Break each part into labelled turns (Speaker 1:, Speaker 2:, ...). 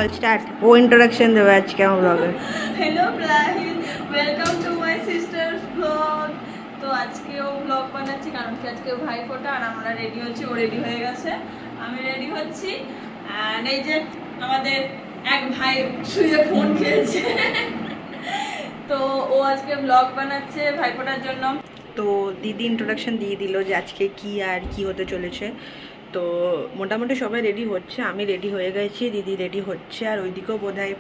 Speaker 1: বল start. ও introduction দেবে আজকে আমার ব্লগে।
Speaker 2: Hello guys, welcome to my sisters blog. তো আজকেও ব্লগ বানাচ্ছি কারণ কি আজকে ভাইফোঁটা আর আমরা রেডি হচ্ছি। ও রেডি হয়ে গেছে, আমি রেডি হচ্ছি। আর এই যে আমাদের এক ভাই শুয়ে ফোন খেলছে। তো ও আজকে ব্লগ বানাচ্ছে ভাইফোঁটার জন্য।
Speaker 1: তো দিদি ইন্ট্রোডাকশন দিয়ে দিল যে আজকে কি আর কি হতে চলেছে। তো মোটামুটি সবাই রেডি হচ্ছে, আমি রেডি হয়ে গেছি, দিদি রেডি হচ্ছে, আর ওইদিকেও বোধহয়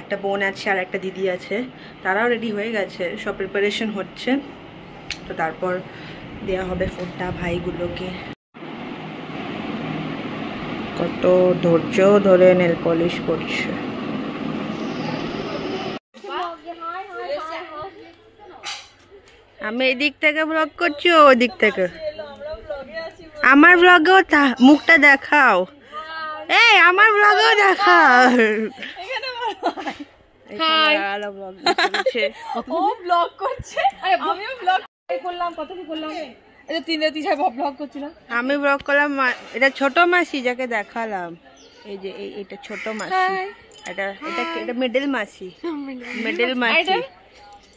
Speaker 1: একটা বোন আছে আর একটা দিদি আছে, তারাও রেডি হয়ে গেছে, সব প্রিপারেশন হচ্ছে। তো তারপর দেওয়া হবে ফোঁটা ভাইগুলোকে। কত ধৈর্য ধরে নেল পলিশ করছে। আমি এই দিক থেকে ব্লগ করছি, ওই দিক থেকে। আমার ব্লগেও মুখটা দেখাও, এই আমার ব্লগেও দেখাও। আমি ব্লগ করলাম, এটা ছোট মাসি যাকে দেখালাম, এই যে এটা ছোট মাসি, এটা মিডল মাসি, মিডল মাসি।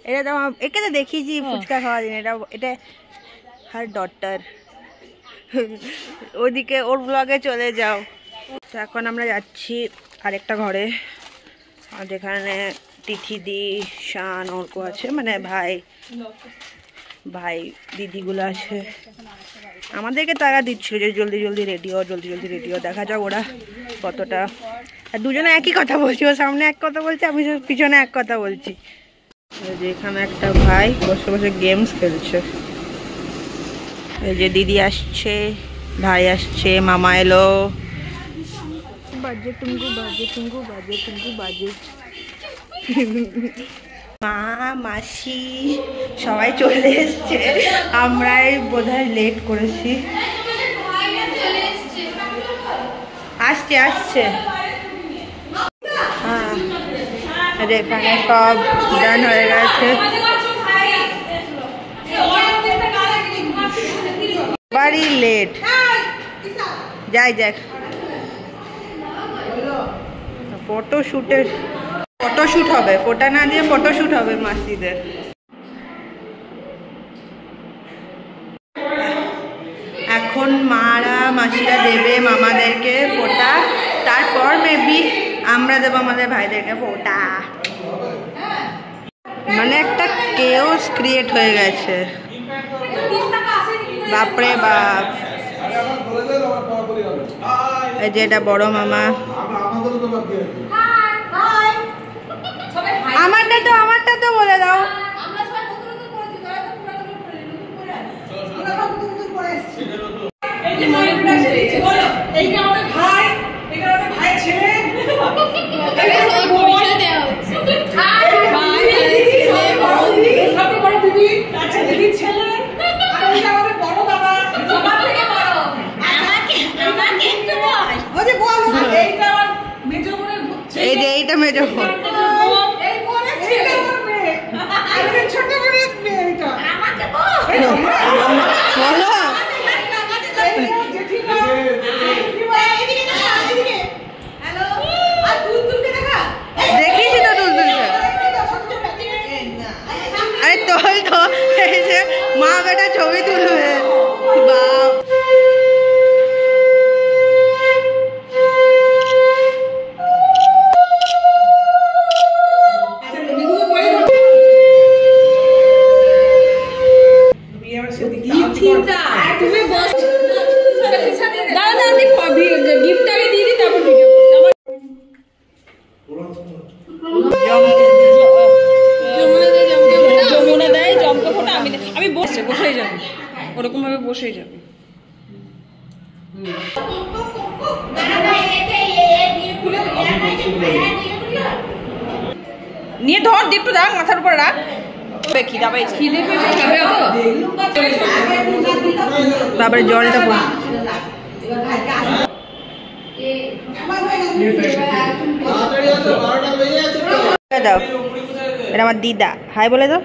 Speaker 1: এটা তো একে তো দেখিয়েছি ফুচকা খাওয়া দিন, এটা হার ডটার। ওইদিকে ওর ব্লগে চলে যাও। তো এখন আমরা যাচ্ছি আরেকটা ঘরে, যেখানে তিথিদি, শান, অর্ক আছে, মানে ভাই দিদিগুলো আছে। আমাদেরকে তারা দিচ্ছিল যে জলদি জলদি রেডিও, জলদি জলদি রেডিও। দেখা যাক ওরা কতটা। আর দুজনে একই কথা বলছি, ও সামনে এক কথা বলছে, আমি পিছনে এক কথা বলছি। যেখানে একটা ভাই বসে বসে গেমস খেলছে। এই যে দিদি আসছে, ভাই আসছে, মামা এলো। বাজে টুঙ্গু বাজে টুঙ্গু বাজে টুঙ্গু বাজে। মা মাসি সবাই চলে এসছে, আমরাই বোধহয় লেট করেছি। আসছে আসছে, হ্যাঁ এখানে সব ডান হয়ে গেছে। বাড়ি লেট, যাই যাক। ফটোশুট হবে, ফোটা না দিয়ে ফটোশুট হবে মাসিদের। এখন মারা মাসিরা দেবে মামাদেরকে ফোটা, তারপর মেবি আমরা দেবো আমাদের ভাইদেরকে ফোটা। মানে একটা কেওস ক্রিয়েট হয়ে গেছে, বাপরে বাপ। এই যে এটা বড় মামা, আমারটা তো বলে দাও। এই যে এইটা মেজো বোন, দেখিস তো তুলতুলকে। আরে তোল তো, এই যে মা বেটা ছবি তুলবে। বাপ
Speaker 2: ওরকম ভাবে বসেই যাবে। নিয়ে ধর, একটু দাও মাথার উপর রাখ।
Speaker 1: তারপরে জলটা দাও। এটা আমার দিদা, হাই বলে দাও।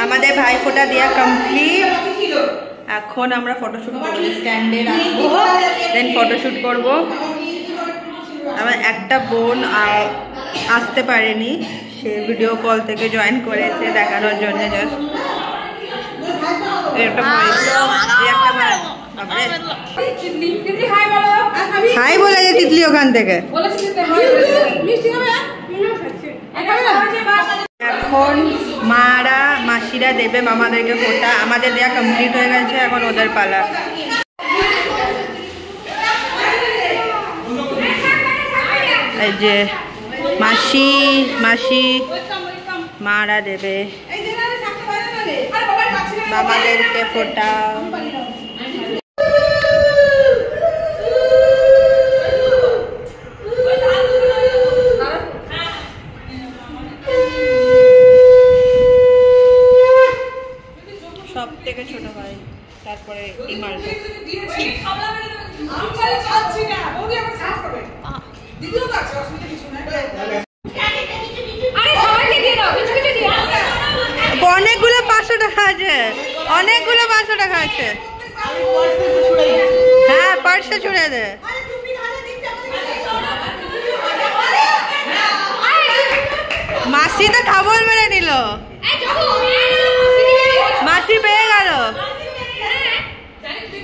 Speaker 1: আমাদের ভাই ফোঁটা দেওয়া কমপ্লিট। এখন আমরা ফটোশুট করবো, স্ট্যান্ডে রাখবো, দেন ফটোশুট করব। আমার একটা বোন আসতে পারেনি, সে ভিডিও কল থেকে জয়েন করেছে দেখানোর জন্য। জাস্ট হাই বলে যে তিতলি ওখান থেকে। এখন মারা মাসিরা দেবে মামাদেরকে ফোঁটা। আমাদের দেয়া কমপ্লিট হয়ে গেছে, এখন ওদের পালা। এই যে মাসি মাসি মারা দেবে মামাদেরকে ফোঁটা। সব থেকে ছোট ভাই, তারপরে ইমালটা। অনেকগুলো 500 টাকা আছে, অনেকগুলো 500 টাকা আছে। হ্যাঁ পার্সে ছুড়ে দে। মাসি তো খাবার মেরে নিল, মাসি পেয়ে গেল।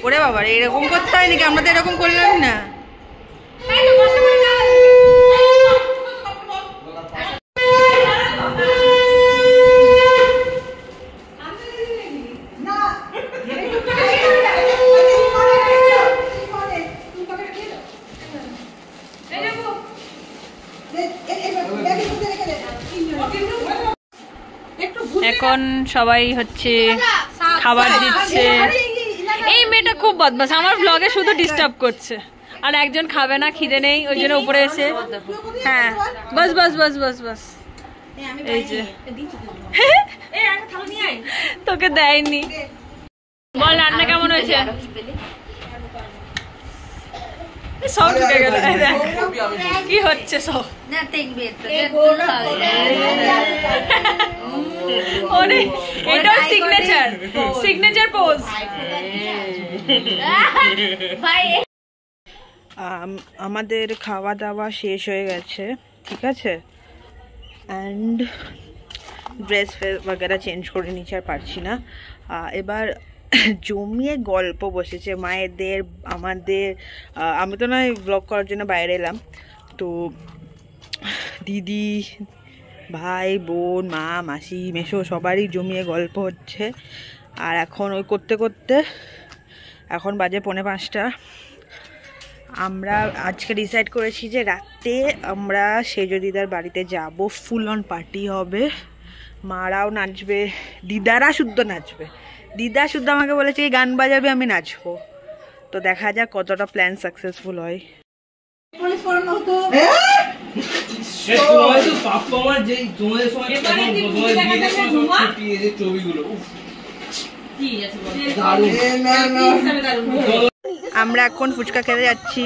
Speaker 1: ওরে বাবা এরকম করতে হয় নাকি? আমরা তো এরকম করলাম না। এখন সবাই হচ্ছে খাবার দিচ্ছে। এই মেয়েটা খুব বদমাশ, আমার ব্লগে শুধু ডিস্টার্ব করছে। আর একজন খাবে না, খিদে নেই, ওই জন্য উপরে এসে। হ্যাঁ বাস বাস বাস বাস বাস। এই যে তোকে দেয়নি। বল রান্না কেমন হয়েছে? সব ঢুকে গেল। কি হচ্ছে সব? এটা সিগনেচার, সিগনেচার পোজ। আমাদের খাওয়া দাওয়া শেষ হয়ে গেছে, ঠিক আছে। অ্যান্ড ড্রেস বগেরা চেঞ্জ করে নিচ্ছি, আর পারছি না। এবার জমিয়ে গল্প বসেছে মায়েদের আমাদের। আমি তো নয় ব্লগ করার জন্য বাইরে এলাম, তো দিদি ভাই বোন মা মাসি মেসো সবারই জমিয়ে গল্প হচ্ছে। আর এখন ওই করতে করতে এখন বাজে 4:45। আমরা আজকে ডিসাইড করেছি যে রাতে আমরা সেজো দিদার বাড়িতে যাব, ফুল অন পার্টি হবে। মারাও নাচবে, দিদারা শুদ্ধ নাচবে। দিদা শুদ্ধ আমাকে বলেছে এই গান বাজাবে, আমি নাচবো। তো দেখা যাক কতটা প্ল্যান সাকসেসফুল হয়। আমরা এখন ফুচকা খেতে যাচ্ছি,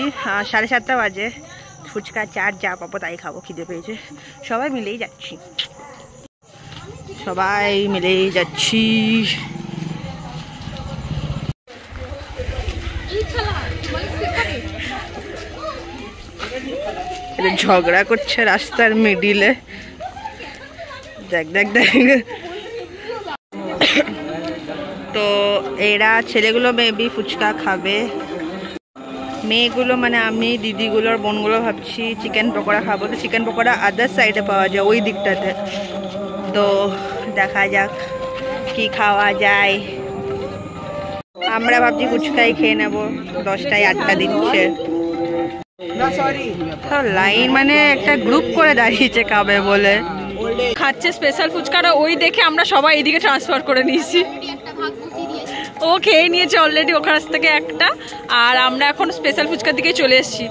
Speaker 1: 7:30 বাজে। ফুচকা চাট যা পাবো তাই খাবো, খিদে পেয়েছে। সবাই মিলেই যাচ্ছি, সবাই মিলেই যাচ্ছি। ঝগড়া করছে রাস্তার মিডিলে, দেখ দেখ দেখ। তো এরা ছেলেগুলো মেবি ফুচকা খাবে, মেয়েগুলো মানে আমি দিদিগুলোর বোনগুলো ভাবছি চিকেন পকোড়া খাবো। তো চিকেন পকোড়া আদার সাইডে পাওয়া যায়, ওই দিকটাতে। তো দেখা যাক কি খাওয়া যায়। আমরা ভাবছি ফুচকাই খেয়ে নেবো, 10টায় 8টা দিচ্ছে। লাইন মানে একটা গ্রুপ করে দাঁড়িয়েছে খাবে বলে,
Speaker 2: খাচ্ছে স্পেশাল ফুচকাটা, ওই দেখে আমরা সবাই এইদিকে ট্রান্সফার করে নিয়েছি। ও খেয়ে নিয়েছে অলরেডি ওখান থেকে একটা, আর আমরা এখন স্পেশাল ফুচকার দিকে চলে এসেছি।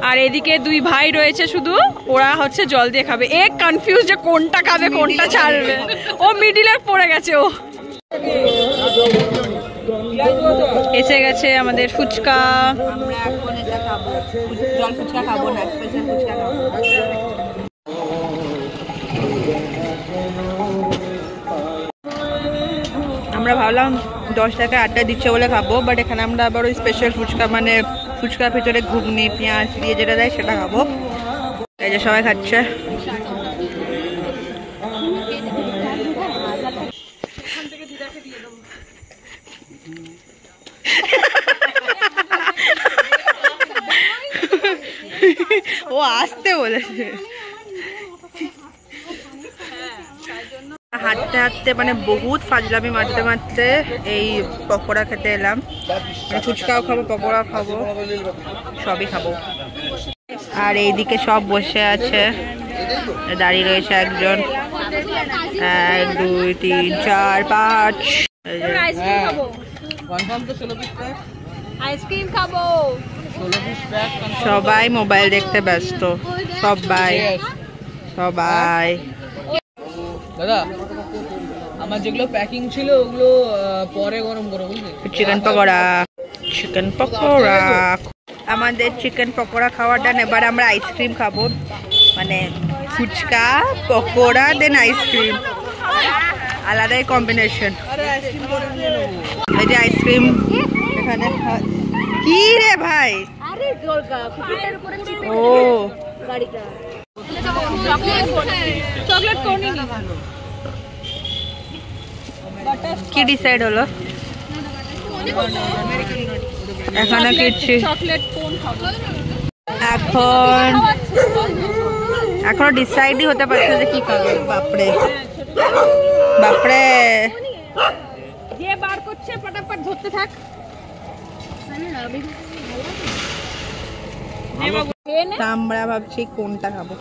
Speaker 2: আর এদিকে দুই ভাই রয়েছে শুধু, ওরা হচ্ছে জল দিয়ে খাবে। এক কনফিউজ যে কোনটা খাবে কোনটা ছাড়বে, ও মিডিলে পড়ে গেছে। ও এসে গেছে আমাদের ফুচকা।
Speaker 1: আমরা এখন এটা খাবো, জল ফুচকা খাবো না, স্পেশাল ফুচকা খাবো। আমরা ভাবলাম 10 টাকা 8টা দিচ্ছে বলে খাবো, বাট এখানে আমরা আবার ওই স্পেশাল ফুচকা মানে ফুচকার ভিতরে ঘুগনি পেঁয়াজ দিয়ে যেটা দেয় সেটা খাবো। এই যে সবাই খাচ্ছে। ও আসতে বলেছে। হাঁটতে হাঁটতে মানে বহুত ফাজলামি মারতে মারতে এই পকোড়া খেতে এলাম। মানে ফুচকাও খাবো, পকোড়াও খাবো, সবই খাবো। আর এইদিকে সব বসে আছে, দাঁড়িয়ে রয়েছে একজন, 1 2 3 4 5।
Speaker 2: আইসক্রিম খাবো।
Speaker 1: সবাই মোবাইল দেখতে ব্যস্ত, সবাই সবাই।
Speaker 3: দাদা আমার যেগুলো প্যাকিং ছিল ওগুলো পরে গরম করো, বুঝলি?
Speaker 1: Chicken pakora, chicken pakora. আমাদের চিকেন পকোড়া খাওয়ার ডান। এবার আমরা আইসক্রিম খাবো, মানে ফুচকা পকোড়া দেন আইসক্রিম, আলাদাই কম্বিনেশন। এই যে আইসক্রিম এখানে। কি রে ভাই? ও
Speaker 2: চকলেট কোন
Speaker 1: কি ডিসাইড হলো এখানে? কিছু
Speaker 2: চকলেট কোন খাবো
Speaker 1: এখনো ডিসাইডই হতে পারছে যে কি খাবে। বাপরে বাপরে,
Speaker 2: যে বার করছে ফটাফট ধরতে থাক।
Speaker 1: আমরা ভাবছি কোনটা খাবো।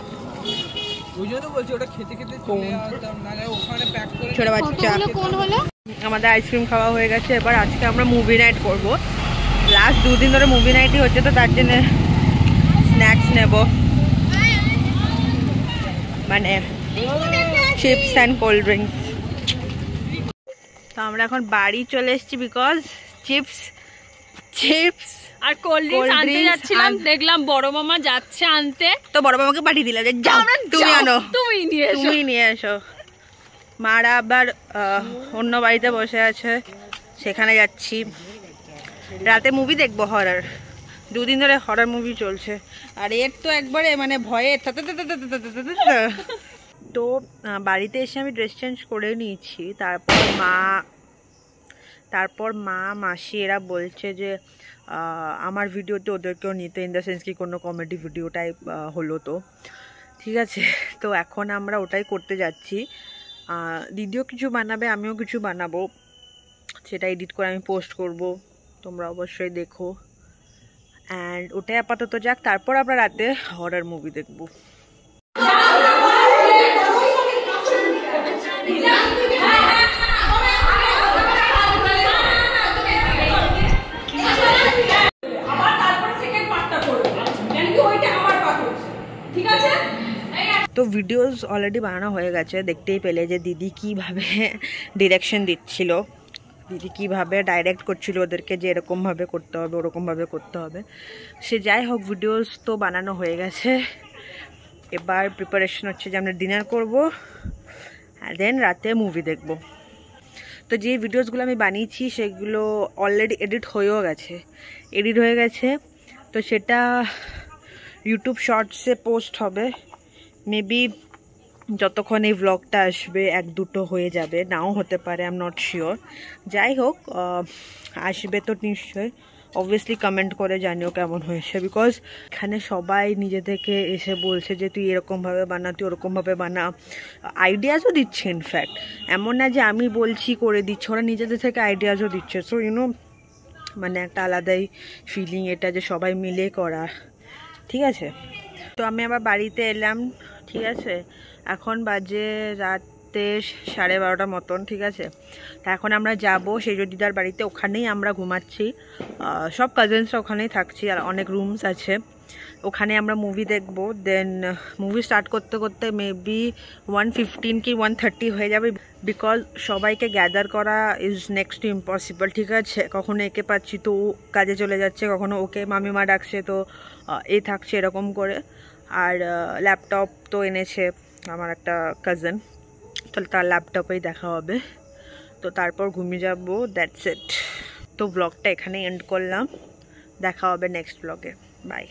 Speaker 3: ওই জন্য বলছি ওটা খেতে খেতে চলে আসতাম, নালে ওখানে প্যাক করে।
Speaker 1: ছোট বাচ্চা। আমাদের আইসক্রিম খাওয়া হয়ে গেছে। এবার আজকে আমরা মুভি নাইট করবো। লাস্ট 2 দিন ধরে মুভি নাইটই হচ্ছে, তো তার জন্য স্ন্যাক্স নেব, মানে চিপস অ্যান্ড কোল্ড ড্রিঙ্কস। তো আমরা এখন বাড়ি চলে এসেছি বিকজ চিপস
Speaker 2: আর কোল্ড ড্রিঙ্কস আনতে যাচ্ছিলাম, দেখলাম বড় মামা যাচ্ছে আনতে,
Speaker 1: তো বড় মামাকে পাঠিয়ে দিলাম যে যাও তুমি আনো,
Speaker 2: তুমি নিয়ে এসো।
Speaker 1: মারা আবার অন্য বাড়িতে বসে আছে, সেখানে যাচ্ছি। রাতে মুভি দেখবো, হরর। 2 দিন ধরে হরর মুভি চলছে, আর এর তো একবারে মানে ভয়ে। তো বাড়িতে এসে আমি ড্রেস চেঞ্জ করে নিয়েছি। তারপর মা মাসি এরা বলছে যে আমার ভিডিওতে ওদেরকেও নিতে, ইন দ্য সেন্স কি কোনো কমেডি ভিডিও টাইপ হলো তো ঠিক আছে। তো এখন আমরা ওটাই করতে যাচ্ছি। দিদিও কিছু বানাবে, আমিও কিছু বানাবো, সেটা এডিট করে আমি পোস্ট করব, তোমরা অবশ্যই দেখো। অ্যান্ড ওটাই আপাতত যাক, তারপর আমরা রাতে হরর মুভি দেখবো। তো ভিডিওস অলরেডি বানানো হয়ে গেছে, দেখতেই পেলে যে দিদি কিভাবে ডিরেকশন দিচ্ছিল, দিদি কিভাবে ডাইরেক্ট করছিল ওদেরকে যে এরকমভাবে করতে হবে, ওরকমভাবে করতে হবে। সে যাই হোক, ভিডিওস তো বানানো হয়ে গেছে। এবার প্রিপারেশন হচ্ছে যে আমরা ডিনার করবো, আর দেন রাতে মুভি দেখব। তো যে ভিডিওসগুলো আমি বানিয়েছি সেগুলো অলরেডি এডিট হয়ে গেছে, তো সেটা ইউটিউব শর্টসে পোস্ট হবে। মেবি যতক্ষণ এই ব্লগটা আসবে 1-2 হয়ে যাবে, নাও হতে পারে, আই এম নট শিওর। যাই হোক, আসবে তো নিশ্চয়ই। অবভিয়াসলি কমেন্ট করে জানিও কেমন হয়েছে, বিকজ এখানে সবাই নিজে থেকে এসে বলছে যে তুই এরকমভাবে বানা, তুই ওরকমভাবে বানা, আইডিয়াসও দিচ্ছে। ইনফ্যাক্ট এমন না যে আমি বলছি করে দিচ্ছে, ওরা নিজেদের থেকে আইডিয়াসও দিচ্ছে। সো মানে একটা আলাদাই ফিলিং এটা, যে সবাই মিলে করা। ঠিক আছে। তো আমি আবার বাড়িতে এলাম, ঠিক আছে। এখন বাজে রাতে 12:30 মতন, ঠিক আছে। তা এখন আমরা যাব সেজো দিদার বাড়িতে, ওখানেই আমরা ঘুমাচ্ছি, সব কাজিনসরা ওখানেই থাকছি, আর অনেক রুমস আছে। ওখানে আমরা মুভি দেখবো। দেন মুভি স্টার্ট করতে করতে মেবি 1:15 কি 1:30 হয়ে যাবে, বিকজ সবাইকে গ্যাদার করা ইজ নেক্সট টু ইম্পসিবল, ঠিক আছে। কখনো একে পাচ্ছি তো ও কাজে চলে যাচ্ছে, কখনো ওকে মামিমা ডাকছে তো এ থাকছে, এরকম করে। আর ল্যাপটপ তো এনেছে আমার একটা কাজিন, তাহলে তার ল্যাপটপেই দেখা হবে। তো তারপর ঘুমিয়ে যাবো, দ্যাটস ইট। তো ব্লগটা এখানেই এন্ড করলাম, দেখা হবে নেক্সট ব্লগে, বাই।